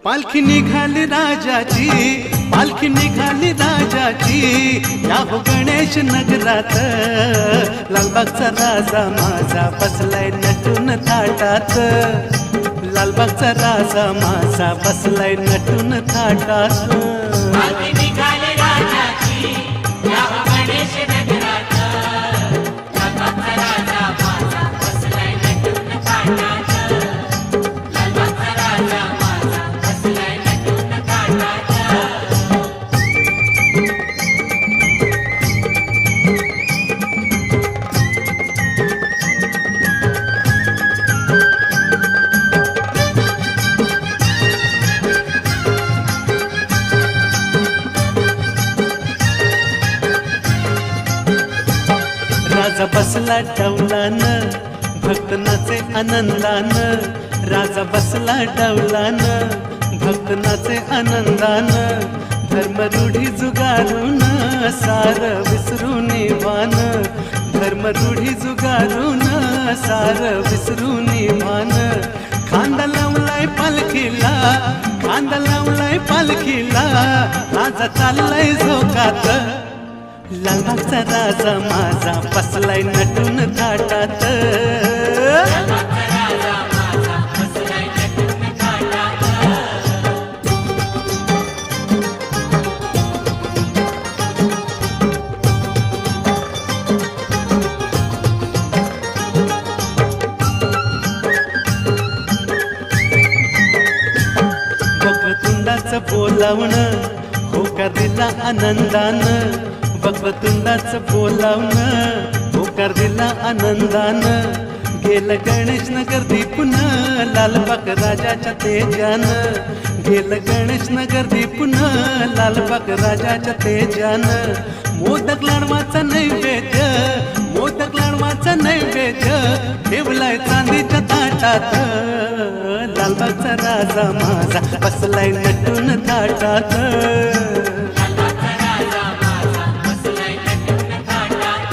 पालखी निघाली राजाची, पालखी निघाली राजाची, या हो गणेश नगरात। लालबागचा राजा माझा बसलाय नटून थाटात, लालबागचा राजा माझा बसलाय नटून थाटात। पालखी निघाली राजाची, या हो गणेश नगरात। लालबागचा राजा माझा बसलाय नटून थाटात, लालबागचा राजा माझा बसलाय नटून थाटात। राजा बसला डौलान, भक्त नाचे आनंदान। राजा बसला डौलान, भक्त नाचे आनंदान। धर्म रूढी जुगारून सार विसरून वान, धर्म रूढी जुगारून सार विसरून वान। खांदा लावलाय पालखीला, खांदा लावलाय पालखीला, राजा चाललाय झोकात। लालबागचा राजा माझा बसलाय नटून थाटात, लालबागचा राजा माझा बसलाय नटून थाटात। वक्रतुंडाचं बोलावणं होकार दिला आनंदान, वक्रतुंडाचं बोलावणं होकार दिला आनंदान। गेलं गणेश नगर दीपून लालबाग राजाच्या तेजान, गेलं गणेश नगर दीपून लालबाग राजाच्या तेजान। मोदक लाडवाचा नैवेद्य, मोदक लाडवाचा नैवेद्य, ठेवलाय चांदीच्या ताटात। लालबागचा राजा माझा बसलाय नटून थाटात, लालबागचा राजा माझा बसलाय नटून थाटात।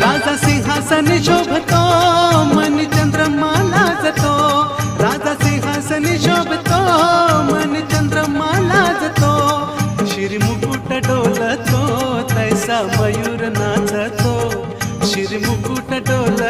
राजा सिंहासन शोभतो, मन चंद्रमा लाजतो। राजा सिंहासन शोभतो, मन चंद्रमा लाजतो। शिरी मुकुट डोलतो, तैसा मयूर नाचतो। शिरी मुकुट डोलतो।